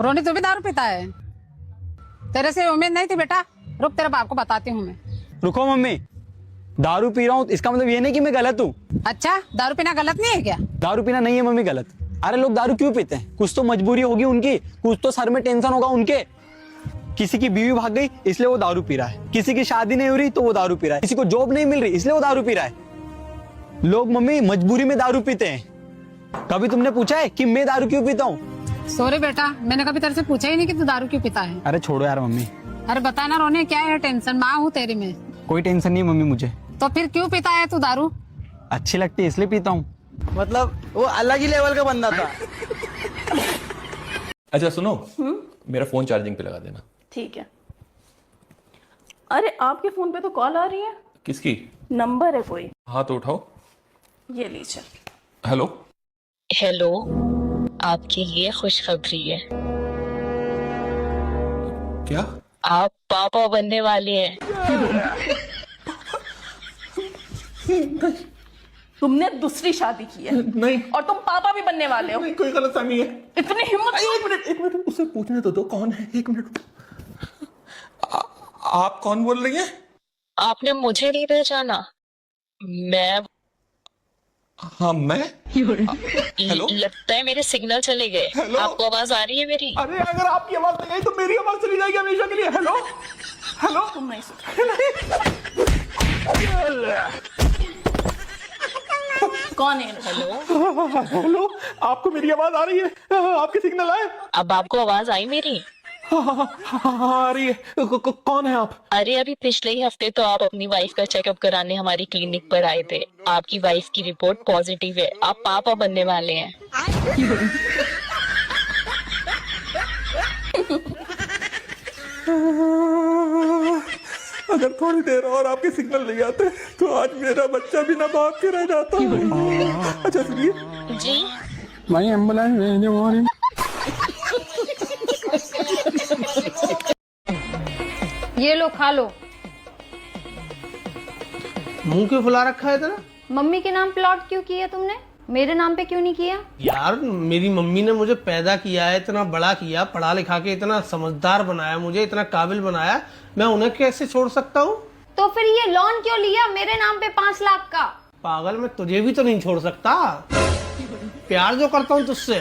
रोनी तू भी दारू पीता है? तेरे से उम्मीद नहीं थी बेटा। रुक तेरे बाप को बताती हूँ मैं। रुको मम्मी, दारू पी रहा हूँ इसका मतलब ये नहीं कि मैं गलत हूँ। अच्छा, दारू पीना गलत नहीं है क्या? दारू पीना नहीं है मम्मी गलत। अरे लोग दारू क्यों पीते हैं? कुछ तो मजबूरी होगी उनकी, कुछ तो सर में टेंशन होगा उनके। किसी की बीवी भाग गई इसलिए वो दारू पी रहा है, किसी की शादी नहीं हो रही तो वो दारू पी रहा है, किसी को जॉब नहीं मिल रही इसलिए वो दारू पी रहा है। लोग मम्मी मजबूरी में दारू पीते हैं। कभी तुमने पूछा है कि मैं दारू क्यों पीता हूँ? सॉरी बेटा, मैंने कभी तेरे से पूछा ही नहीं कि तू दारू क्यों पीता है। अरे छोड़ो यार मम्मी। अरे बता ना रोनी, क्या है टेंशन? माँ हूँ तेरी मैं। कोई टेंशन नहीं है मम्मी मुझे। तो फिर क्यों पीता है तू दारू? अच्छी लगती है इसलिए पीता हूँ। मतलब वो अलग ही लेवल का बंदा था। अच्छा सुनो, मेरा फोन चार्जिंग पे लगा देना। ठीक है। अरे आपके फोन पे तो कॉल आ रही है। किसकी? नंबर है कोई। हाँ तो उठाओ। ये लीजिए। हेलो। हेलो, आपके लिए खुशखबरी है। क्या? आप पापा बनने वाले हैं। तुमने दूसरी शादी की है? नहीं। और तुम पापा भी बनने वाले हो? नहीं, कोई गलतफहमी है। इतनी हिम्मत? एक मिनट उसे पूछने तो दो कौन है। एक मिनट। आप कौन बोल रही हैं? आपने मुझे नहीं पहचाना? मैं हाँ मैं। हेलो? लगता है मेरे सिग्नल चले गए। हेलो? आपको आवाज आ रही है मेरी? अरे अगर आपकी आवाज नहीं आई तो मेरी आवाज चली जाएगी हमेशा के लिए। Hello hello. तुम नहीं सुन। कौन है? हेलो, हेलो, आपको मेरी आवाज आ रही है? आपके सिग्नल आए? अब आपको आवाज आई मेरी? आ रही है। कौन है आप? अरे अभी पिछले ही हफ्ते तो आप अपनी वाइफ का चेकअप कराने हमारी क्लिनिक पर आए थे। आपकी वाइफ की रिपोर्ट पॉजिटिव है। आप पापा बनने वाले हैं। अगर थोड़ी देर और आपके सिग्नल नहीं आते तो आज मेरा बच्चा भी ना बाप के रह जाता। अच्छा सुनिए। जी, भाई एम्बुलेंस भेज दो। ये लो, खा लो। मुंह क्यों फुला रखा है तेरा? मम्मी के नाम प्लॉट क्यों किया तुमने? मेरे नाम पे क्यों नहीं किया? यार मेरी मम्मी ने मुझे पैदा किया है, इतना बड़ा किया, पढ़ा लिखा के इतना समझदार बनाया, मुझे इतना काबिल बनाया, मैं उन्हें कैसे छोड़ सकता हूँ? तो फिर ये लोन क्यों लिया मेरे नाम पे 5 लाख का? पागल, मैं तुझे भी तो नहीं छोड़ सकता। प्यार जो करता हूँ तुझसे,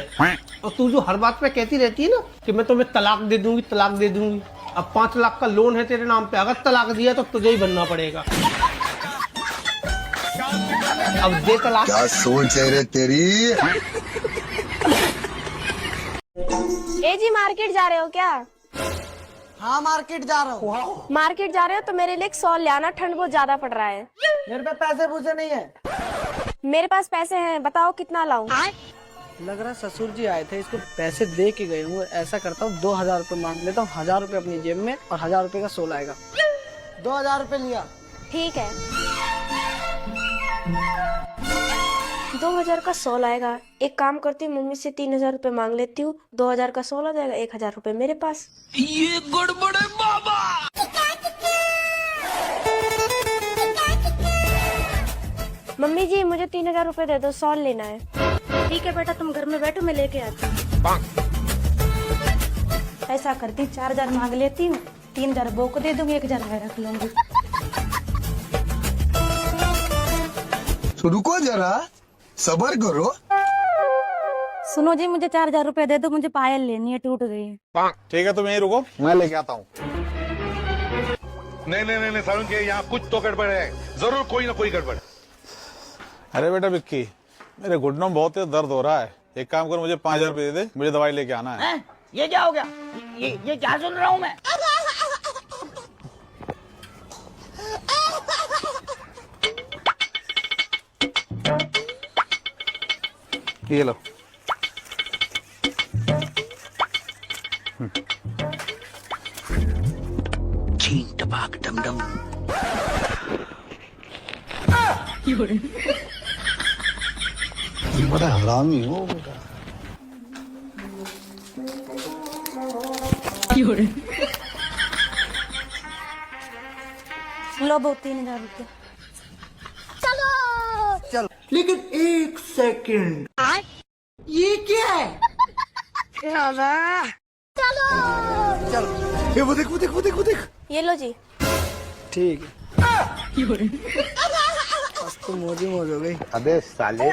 और तू जो हर बात पे कहती रहती है ना कि मैं तुम्हें तलाक दे दूंगी, तलाक दे दूंगी। अब 5 लाख का लोन है तेरे नाम पे, अगर तलाक दिया तो तुझे ही बनना पड़ेगा। अब दे तलाक। क्या सोच है रे तेरी? ए जी, मार्केट जा रहे हो क्या? हाँ मार्केट जा रहा हूँ। मार्केट जा रहे हो तो मेरे लिए एक शॉल ले आना, ठंड बहुत ज्यादा पड़ रहा है। मेरे पे पैसे पूछे नहीं है। मेरे पास पैसे हैं, बताओ कितना लाऊं? लग रहा ससुर जी आए थे, इसको पैसे दे के गए हूँ। ऐसा करता हूँ 2000 रुपए मांग लेता हूँ, 1000 रुपए अपनी जेब में और 1000 रुपए का शॉल आएगा। 2000 रुपए लिया। ठीक है, 2000 का शॉल आएगा। एक काम करती हूँ, मम्मी से 3000 रुपए मांग लेती हूँ, 2000 का शॉल आ जाएगा, 1000 रुपए मेरे पास। ये गड़बड़ है बाबा। मम्मी जी, मुझे 3000 रुपए दे दो, शॉल लेना है। ठीक है बेटा, तुम घर में बैठो, मैं लेके आती हूँ। ऐसा करती, 4000 मांग लेती हूँ, 3000 बो को दे दूंगी, 1000 मैं रख लूंगी। तो रुको जरा, सबर करो। सुनो जी, मुझे 4000 रुपए दे दो, मुझे पायल लेनी है, टूट गई है। ठीक है, तुम यहीं रुको, मैं लेके आता हूँ। नहीं नहीं नहीं सारुण के यहाँ कुछ तो गड़बड़ है, जरूर कोई ना कोई गड़बड़। अरे बेटा विक्की, मेरे घुटनों में बहुत तेज दर्द हो रहा है। एक काम कर, मुझे 5000 रुपए दे दे, मुझे दवाई लेके आना है। ये क्या हो गया? ये क्या सुन रहा हूँ मैं? ये लो। छीन टपाक डम डम। बड़ा हरामी हो बेटा। लो वो 3000 रुपए। चल, लेकिन 1 सेकंड, ये क्या है? ये वो देख वो देख वो देख वो देख। ये लो जी। ठीक है। बस तो मौज हो गई। अबे साले।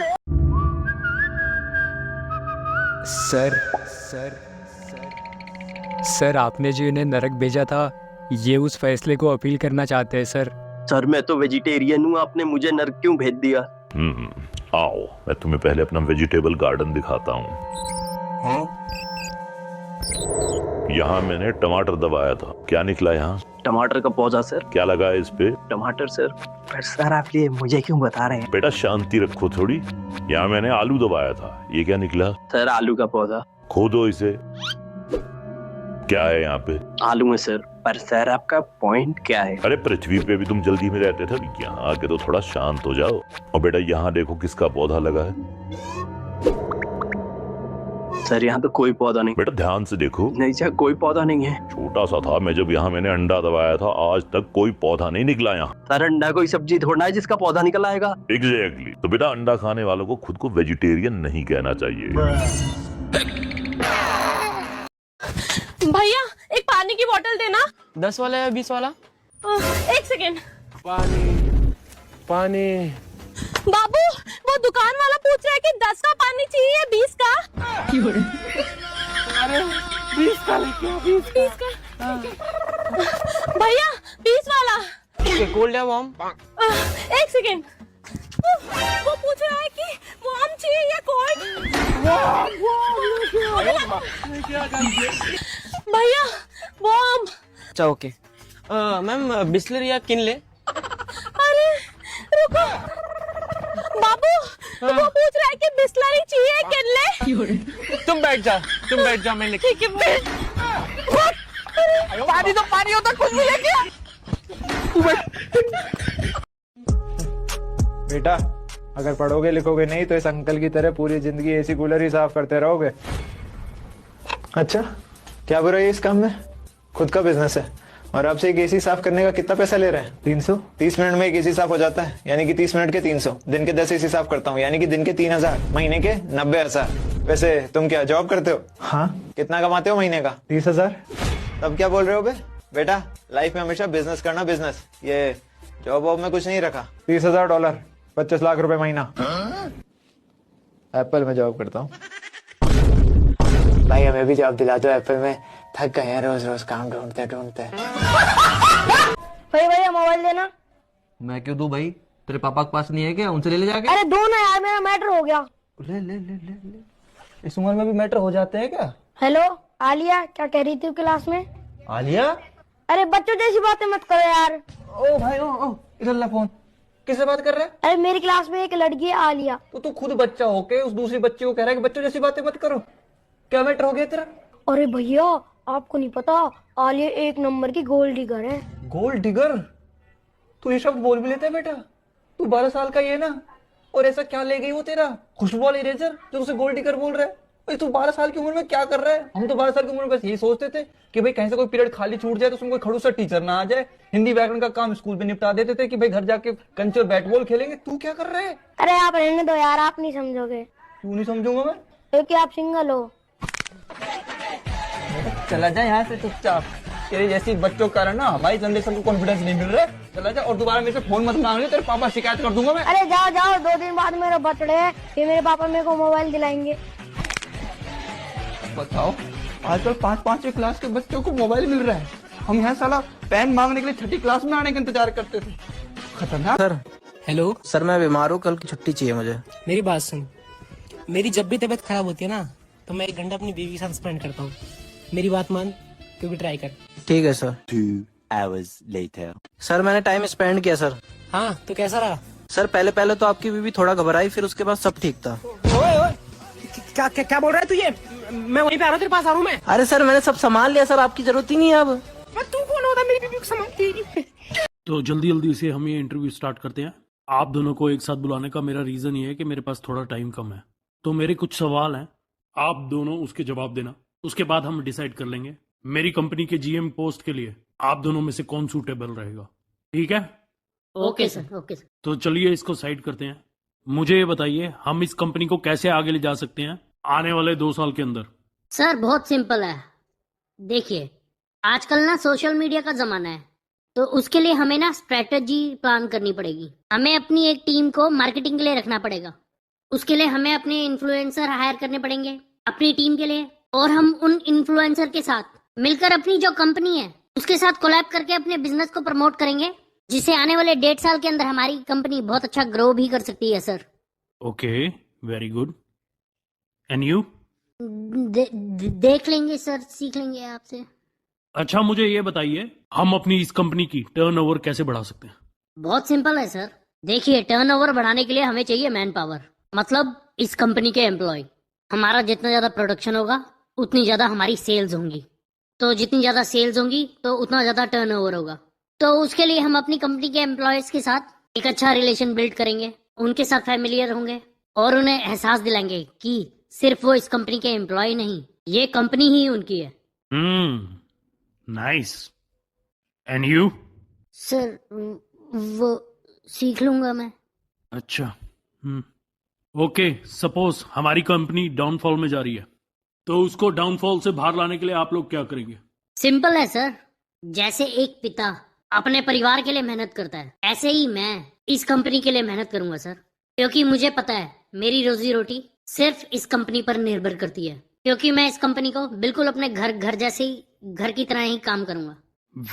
सर आपने जो इन्हें नरक भेजा था, ये उस फैसले को अपील करना चाहते हैं सर। सर मैं तो वेजिटेरियन हूँ, आपने मुझे नरक क्यों भेज दिया? आओ मैं तुम्हें पहले अपना वेजिटेबल गार्डन दिखाता हूँ। यहाँ मैंने टमाटर दबाया था, क्या निकला यहाँ? टमाटर का पौधा सर। क्या लगा है इस पे? टमाटर सर। पर सर आप ये मुझे क्यों बता रहे हैं? बेटा शांति रखो थोड़ी। यहाँ मैंने आलू दबाया था, ये क्या निकला? सर आलू का पौधा। खोदो इसे। क्या है यहाँ पे? आलू है सर। पर सर आपका पॉइंट क्या है? अरे पृथ्वी पे भी तुम जल्दी में रहते थे, यहाँ आके तो थोड़ा शांत हो जाओ। और बेटा यहाँ देखो किसका पौधा लगा है। सर यहाँ तो कोई पौधा नहीं। बेटा ध्यान से देखो। नहीं सर कोई पौधा नहीं है। छोटा सा था, मैं जब यहाँ मैंने अंडा दबाया था, आज तक कोई पौधा नहीं निकला यहाँ। सर अंडा कोई सब्जी थोड़ा है जिसका पौधा निकल आएगा। एग्जैक्टली। तो बेटा अंडा खाने वालों को खुद को वेजिटेरियन नहीं कहना चाहिए। भैया एक पानी की बोतल देना। 10 वाला या 20 वाला? एक सेकेंड। पानी। बाबू वो दुकान वाला पूछ रहा है कि 10 का पानी चाहिए या 20 का? अरे 20 का लेके आओ, 20 का। भैया 20 वाला। कोल्ड या वार्म? एक सेकेंड। वो पूछ रहा है कि वार्म चाहिए या कोल्ड? भैया वार्म। अच्छा ओके। मैम बिस्लरी या किनले? अरे रुको बाबू, वो पूछ रहा है कि बिस्लरी चाहिए किनले? तुम बैठ जाओ मैं लिख। ठीक है बैठ। पानी तो पानी होता, कुछ भी लेके। बेटा अगर पढ़ोगे लिखोगे नहीं तो इस अंकल की तरह पूरी जिंदगी एसी कूलर ही साफ करते रहोगे। अच्छा क्या बुराई है इस काम में? खुद का बिजनेस है और आपसे एक एसी साफ करने का कितना पैसा ले रहे हैं? 300। 30 मिनट में एक एसी साफ हो जाता है, यानी कि 30 मिनट के 300। दिन के 10 एसी साफ करता हूँ, यानी कि दिन के 3000। महीने के 90,000। वैसे तुम क्या जॉब करते हो? हाँ। कितना कमाते हो महीने का? 30,000। तब क्या बोल रहे हो बे? बेटा लाइफ में हमेशा बिजनेस करना, बिजनेस। ये जॉब वॉब में कुछ नहीं रखा। $30,000 25 लाख रुपए महीना। एप्पल में जॉब करता हूँ। भाई हमें भी जॉब दिला दो एप्पल में, थक गए हैं रोज रोज काम ढूंढते ढूंढते। भैया मोबाइल देना। मैं क्यों दूं भाई? तेरे पापा के पास नहीं है क्या? उनसे ले जाके। अरे दो ना यार, मेरा मैटर हो गया। ले। इस उम्र में भी मैटर हो जाते हैं क्या? हेलो आलिया, क्या कह रही थी क्लास में? आलिया? अरे बच्चों जैसी बातें मत करो यार। ओ भाई ओ इधर ला फोन। किससे बात कर रहा है? अरे मेरी क्लास में एक लड़की है आलिया। तो तू खुद बच्चा होके उस दूसरी बच्ची को कह रहा है कि बच्चों जैसी बातें मत करो। क्या मैटर हो गया तेरा? अरे भैया आपको नहीं पता, आलिया 1 नंबर की गोल्ड डिगर है। Gold digger? तू ये शब्द बोल भी लेता है बेटा? तू 12 साल का ये ना, और ऐसा क्या ले गई वो तेरा खुशबू वाला इरेजर जो उसे गोल्ड डिगर बोल रहा है? तू 12 साल की उम्र में क्या कर रहा है? हम तो 12 साल की उम्र में बस यही सोचते थे कि भाई कहीं से कोई पीरियड खाली छूट जाए तो उसमें कोई खड़ूसा टीचर ना आ जाए, हिंदी व्याकरण का काम स्कूल में निपटा देते थे कि भाई घर जाके कंचे और बैट बॉल खेलेंगे। तू क्या कर रहा है? अरे आप रहने दो यार, आप नहीं समझोगे। क्यों नहीं समझूंगा मैं? क्योंकि आप सिंगल हो। चला जा यहाँ से चुपचाप। तेरे जैसी बच्चों का कारण ना हमारी जनरेशन को कॉन्फिडेंस नहीं मिल रहा है। चला जा और दोबारा मेरे से फोन मत मांग ले, तेरे पापा शिकायत कर दूंगा मैं। अरे जाओ जाओ, 2 दिन बाद मेरा बर्थडे है, फिर मेरे पापा मेरे को मोबाइल दिलाएंगे। बताओ आजकल 5-5वीं क्लास के बच्चों को मोबाइल मिल रहा है। हम यहाँ साला पेन मांगने के लिए 6ठी क्लास में आने का इंतजार करते थे। खतरनाक। सर हेलो सर, मैं बीमार हूँ, कल की छुट्टी चाहिए मुझे। मेरी बात सुन, मेरी जब भी तबीयत खराब होती है ना तो मैं 1 घंटा अपनी बीवी के साथ स्पेंड करता हूँ। मेरी बात मान, तू भी ट्राई कर। ठीक है सर। 2 hours later। सर मैंने टाइम स्पेंड किया सर। हाँ तो कैसा रहा? सर पहले तो आपकी बीवी थोड़ा घबराई, फिर उसके बाद सब ठीक था। ओए क्या बोल रहा है तू ये? मैं वहीं पे आ रहा हूँ, तेरे पास आ रहा हूँ मैं। अरे सर मैंने सब संभाल लिया सर, आपकी जरूरत ही नहीं है अब। तू कौन होता मेरी बीवी को संभालती? तो जल्दी से हम ये इंटरव्यू स्टार्ट करते हैं। आप दोनों को एक साथ बुलाने का मेरा रीजन ये है कि मेरे पास थोड़ा टाइम कम है, तो मेरे कुछ सवाल हैं, आप दोनों उसके जवाब देना। उसके बाद हम डिसाइड कर लेंगे मेरी कंपनी के जीएम पोस्ट के लिए आप दोनों में से कौन सूटेबल रहेगा। ठीक है? Okay sir, okay sir. तो चलिए इसको साइड करते हैं। मुझे ये बताइए हम इस कंपनी को कैसे आगे ले जा सकते हैं आने वाले 2 साल के अंदर? सर बहुत सिंपल है, देखिए, आजकल ना सोशल मीडिया का जमाना है, तो उसके लिए हमें ना स्ट्रेटजी प्लान करनी पड़ेगी। हमें अपनी एक टीम को मार्केटिंग के लिए रखना पड़ेगा। उसके लिए हमें अपने इन्फ्लुएंसर हायर करने पड़ेंगे अपनी टीम के लिए, और हम उन इन्फ्लुएंसर के साथ मिलकर अपनी जो कंपनी है उसके साथ कोलैब करके अपने बिजनेस को प्रमोट करेंगे, जिससे आने वाले 1.5 साल के अंदर हमारी कंपनी बहुत अच्छा ग्रो भी कर सकती है sir. Okay, very good. And you? देख लेंगे सर, सीख लेंगे आपसे। अच्छा, मुझे ये बताइए, हम अपनी इस कंपनी की टर्नओवर कैसे बढ़ा सकते हैं? बहुत सिंपल है सर। देखिए, टर्नओवर बढ़ाने के लिए हमें चाहिए मैन पावर, मतलब इस कंपनी के एम्प्लॉय। हमारा जितना ज्यादा प्रोडक्शन होगा उतनी ज्यादा हमारी सेल्स होंगी, तो जितनी ज्यादा सेल्स होंगी तो उतना ज्यादा टर्नओवर होगा। तो उसके लिए हम अपनी कंपनी के एम्प्लॉयज के साथ एक अच्छा रिलेशन बिल्ड करेंगे, उनके साथ फैमिलियर होंगे और उन्हें एहसास दिलाएंगे कि सिर्फ वो इस कंपनी के एम्प्लॉय नहीं, ये कंपनी ही उनकी है। नाइस। And you? सर, वो सीख लूंगा मैं। अच्छा, ओके। सपोज हमारी कंपनी डाउनफॉल में जा रही है, तो उसको डाउनफॉल से बाहर लाने के लिए आप लोग क्या करेंगे? सिंपल है सर। जैसे एक पिता अपने परिवार के लिए मेहनत करता है, ऐसे ही मैं इस कंपनी के लिए मेहनत करूंगा सर, क्योंकि मुझे पता है मेरी रोजी रोटी सिर्फ इस कंपनी पर निर्भर करती है, क्योंकि मैं इस कंपनी को बिल्कुल अपने घर जैसे ही, घर की तरह ही काम करूंगा।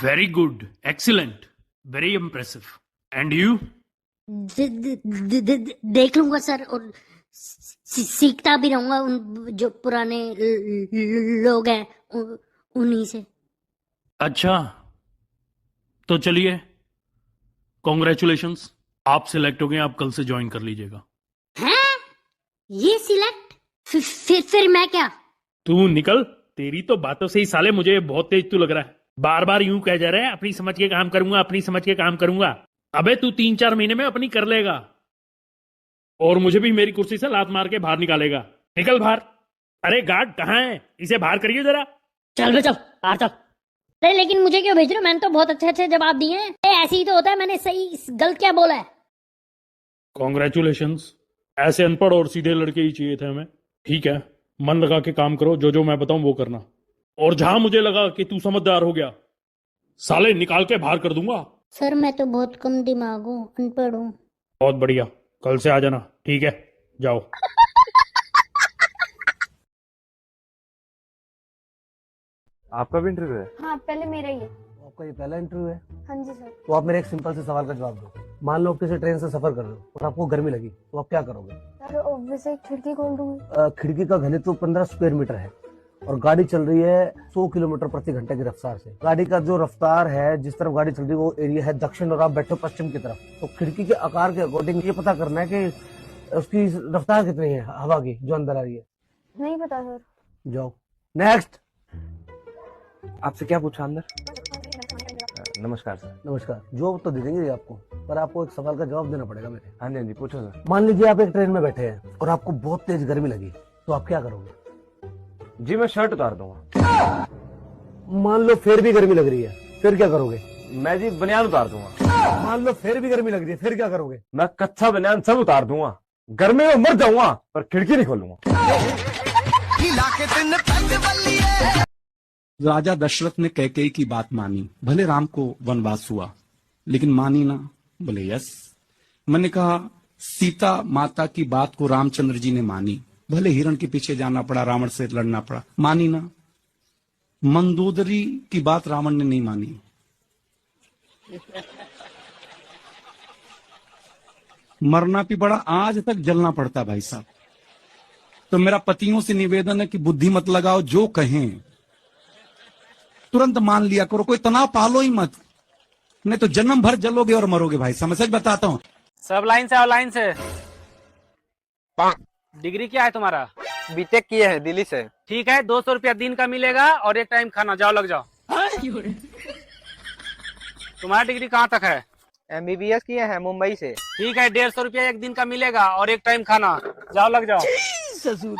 Very good, excellent, very impressive. And you? देख लूंगा सर, और सीखता भी रहूंगा उन जो पुराने लोग हैं उन्हीं से। अच्छा, तो चलिए, कॉन्ग्रेचुलेशंस, आप सिलेक्ट हो गए। आप कल से ज्वाइन कर लीजिएगा। हैं? ये सिलेक्ट? फिर मैं क्या? तू निकल, तेरी तो बातों से ही साले मुझे बहुत तेज तू लग रहा है। बार बार यूं कह जा रहे हैं अपनी समझ के काम करूंगा, अपनी समझ के काम करूंगा। अबे तू 3-4 महीने में अपनी कर लेगा, और मुझे भी मेरी कुर्सी से लात मार के बाहर निकालेगा। निकल बाहर। अरे गार्ड कहाँ है, इसे बाहर करिए जरा। चल बे, चल बाहर चल। अरे लेकिन मुझे क्यों भेज रहे हो? मैंने तो बहुत अच्छे जवाब दिए हैं। ऐसे ही तो होता है, मैंने सही गलत क्या बोला है? कॉन्ग्रेचुलेशंस, ऐसे अनपढ़ और सीधे लड़के ही चाहिए थे हमें। ठीक है, मन लगा के काम करो, जो जो मैं बताऊं वो करना, और जहां मुझे लगा कि तू समझदार हो गया, साले निकाल के बाहर कर दूंगा। सर, मैं तो बहुत कम दिमाग हूँ, अनपढ़ हूँ। बहुत बढ़िया, कल से आ जाना। ठीक है, जाओ। आपका भी इंटरव्यू है? हाँ, पहले मेरा ही है। आपका ये पहला इंटरव्यू है? हाँ जी सर। तो आप मेरे एक सिंपल से सवाल का जवाब दो। मान लो किसी ट्रेन से सफर कर रहे हो और आपको गर्मी लगी, तो आप क्या करोगे? सर, ऑब्वियस एक खिड़की खोल दूंगी। खिड़की का घनत्व 15 स्क्वायर मीटर है और गाड़ी चल रही है 100 किलोमीटर प्रति घंटे की रफ्तार से। गाड़ी का जो रफ्तार है, जिस तरफ गाड़ी चल रही है वो एरिया है दक्षिण और आप बैठे हो पश्चिम की तरफ। तो खिड़की के आकार के अकॉर्डिंग ये पता करना है कि उसकी रफ्तार कितनी है हवा की जो अंदर आ रही है। नहीं पता सर। जाओ नेक्स्ट। आपसे क्या पूछा अंदर? नमस्कार सर। नमस्कार। जॉब तो दे देंगे आपको, पर आपको एक सवाल का जवाब देना पड़ेगा मेरे। हाँ जी पूछो सर। मान लीजिए आप एक ट्रेन में बैठे हैं और आपको बहुत तेज गर्मी लगी, तो आप क्या करोगे? जी मैं शर्ट उतार दूंगा। मान लो फिर भी गर्मी लग रही है, फिर क्या करोगे? मैं जी बनियान उतार दूंगा। मान लो फिर भी गर्मी लग रही है, फिर क्या करोगे? मैं कच्चा बनियान सब उतार दूंगा, गर्मी में मर जाऊंगा पर खिड़की नहीं खोलूंगा। राजा दशरथ ने कैकेयी की बात मानी, भले राम को वनवास हुआ लेकिन मानी ना। बोले यस। मैंने कहा सीता माता की बात को रामचंद्र जी ने मानी, भले हिरण के पीछे जाना पड़ा, रावण से लड़ना पड़ा, मानी ना। मंदोदरी की बात रावण ने नहीं मानी। मरना भी बड़ा, आज तक जलना पड़ता भाई साहब। तो मेरा पतियों से निवेदन है कि बुद्धि मत लगाओ, जो कहें तुरंत मान लिया करो, कोई तनाव पालो ही मत, नहीं तो जन्म भर जलोगे और मरोगे भाई। समझ बताता हूँ। सब लाइन से आओ, लाइन से। डिग्री क्या है तुम्हारा? बीटेक किए हैं दिल्ली से। ठीक है, 200 रुपया दिन का मिलेगा और एक टाइम खाना। जाओ, लग जाओ। तुम्हारा डिग्री कहाँ तक है? MBBS किए हैं मुंबई से। ठीक है, 150 रुपया एक दिन का मिलेगा और एक टाइम खाना। जाओ, लग जाओ। ससुर।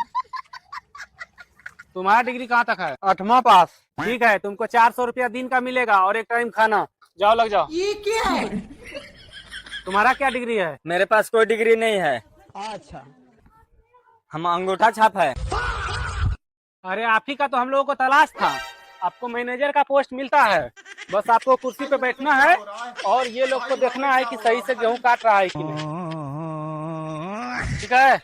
तुम्हारा डिग्री कहाँ तक है? 8वां पास। ठीक है, तुमको 400 रुपया दिन का मिलेगा और एक टाइम खाना। जाओ, लग जाओ। ये क्या है? तुम्हारा क्या डिग्री है? मेरे पास कोई डिग्री नहीं है। अच्छा, हम अंगूठा छाप है। अरे आप ही का तो हम लोगों को तलाश था। आपको मैनेजर का पोस्ट मिलता है, बस आपको कुर्सी पे बैठना है और ये लोग को देखना है कि सही से गेहूं काट रहा है कि नहीं। ठीक है।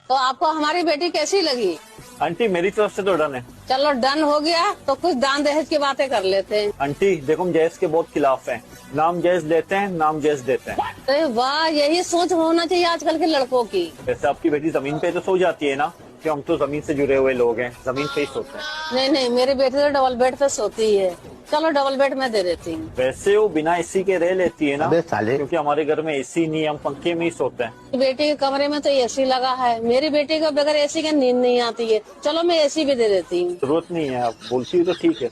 तो आपको हमारी बेटी कैसी लगी? आंटी मेरी तरफ से तो डन है। चलो डन हो गया तो कुछ दान दहेज की बातें कर लेते हैं। आंटी देखो हम जहेज के बहुत खिलाफ हैं। नाम जहेज लेते हैं, नाम जहेज देते हैं। अरे वाह, यही सोच होना चाहिए आजकल के लड़कों की। वैसे आपकी बेटी जमीन पे तो सो जाती है ना, कि हम तो जमीन से जुड़े हुए लोग हैं, जमीन पे ही सोते हैं। नहीं नहीं, मेरी बेटी तो डबल बेड पे सोती है। चलो डबल बेड में दे देती हूँ। वैसे वो बिना एसी के रह लेती है ना, क्योंकि हमारे घर में एसी नहीं है, हम पंखे में ही सोते हैं। बेटी के कमरे में तो एसी लगा है, मेरी बेटी को बगैर एसी के नींद नहीं आती है। चलो मैं एसी भी दे देती हूँ। जरूरत नहीं है, आप बोलती हो तो ठीक है।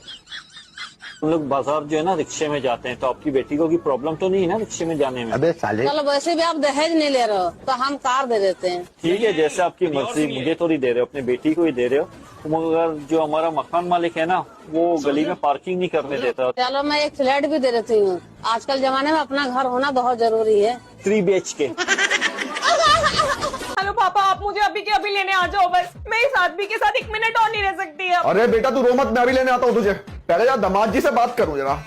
हम लोग बाजार जो है ना रिक्शे में जाते हैं, तो आपकी बेटी को की प्रॉब्लम तो नहीं है ना रिक्शे में जाने में? चलो वैसे भी आप दहेज नहीं ले रहे हो तो हम कार दे देते हैं। ठीक है, जैसे आपकी मर्जी। मुझे तो नहीं दे रहे हो, अपनी बेटी को ही दे रहे हो। मगर जो हमारा मकान मालिक है ना, वो गली में पार्किंग नहीं करने देता। चलो मैं एक फ्लैट भी दे देती हूँ। आजकल जमाने में अपना घर होना बहुत जरूरी है। 3 BHK। हेलो पापा, आप मुझे अभी के अभी लेने आ जाओ बस। मैं इस आदमी के साथ 1 मिनट और नहीं रह सकती अब। अरे बेटा तू रो मत, मैं अभी लेने आता हूँ तुझे। पहले यार दामाद जी से बात करूँ जरा।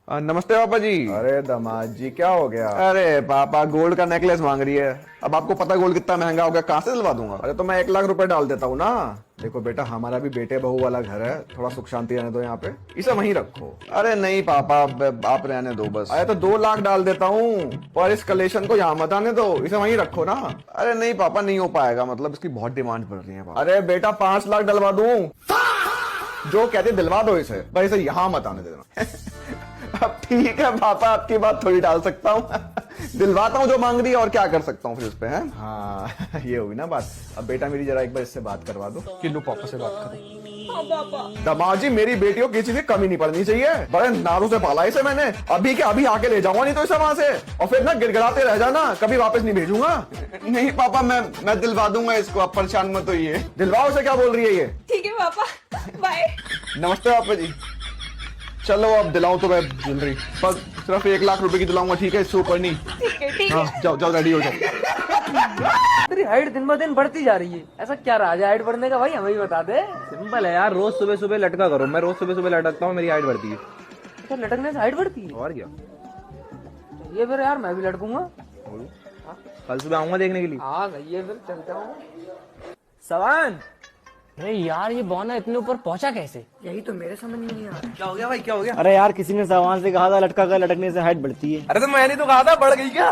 नमस्ते पापा जी। अरे दामाद जी क्या हो गया? अरे पापा गोल्ड का नेकलेस मांग रही है। अब आपको पता गोल्ड कितना महंगा हो गया, कहाँ से दिलवा दूंगा? अरे तो मैं 1 लाख रुपए डाल देता हूँ ना। देखो बेटा, हमारा भी बेटे बहू वाला घर है, थोड़ा सुख शांति रहने दो यहाँ पे, इसे वहीं रखो। अरे नहीं पापा, आप रहने दो बस। अरे तो 2 लाख डाल देता हूँ, और इस कलेक्शन को यहाँ मत आने दो, इसे वहीं रखो ना। अरे नहीं पापा, नहीं हो पाएगा, मतलब इसकी बहुत डिमांड बढ़ रही है पापा। अरे बेटा 5 लाख डलवा दूं, जो कहते दिलवा दो इसे, पर इसे यहाँ मत आने देना। अब ठीक है पापा, आपकी बात थोड़ी डाल सकता हूँ। दिलवाता हूँ जो मांग रही है, और क्या कर सकता हूँ फिर इस पे है। हाँ ये हुई ना बात। अब बेटा मेरी जरा एक बार इससे बात करवा दो। किल्लू पापा से बात करो। दामाद जी, मेरी बेटी को किसी की कमी नहीं पड़नी चाहिए, बड़े नारों से पाला इसे मैंने। अभी के अभी आके ले जाऊंगा, नहीं तो इसे वहां से, और फिर ना गिड़गिड़ाते रह जाना, कभी वापस नहीं भेजूंगा। नहीं पापा, मैं दिलवा दूंगा इसको, आप परेशान मत होइए। दिलवाओ से, क्या बोल रही है ये? ठीक है पापा, बाय। नमस्ते पापा जी। चलो अब दिलाऊं तो मैं ज्वेलरी, बस सिर्फ 1 लाख रुपए की दिलाऊंगा, ठीक है? इससे ऊपर नहीं। ठीक है। हाँ जाओ जाओ, रेडी हो जाओ। तेरी हाइट दिन ब दिन बढ़ती जा रही है, ऐसा क्या राज है हाइट बढ़ने का भाई, हमें भी बता दे। सिंपल है यार, रोज सुबह सुबह लटका करो। मैं रोज सुबह सुबह लटकता हूँ, मेरी हाइट बढ़ती है। अच्छा, लटकने से हाइट बढ़ती है? और क्या, ये फिर यार मैं भी लटकूंगा। कल सुबह आऊंगा देखने के लिए। हाँ सही है, फिर चलता हूँ। सवान, अरे यार ये बौना इतने ऊपर पहुंचा कैसे? यही तो मेरे समझ नहीं आ रहा। क्या हो गया भाई, क्या हो गया? अरे यार किसी ने सामान से कहा था लटका कर लटकने से हाइट बढ़ती है। अरे तो मैंने तो कहा था, बढ़ गई क्या?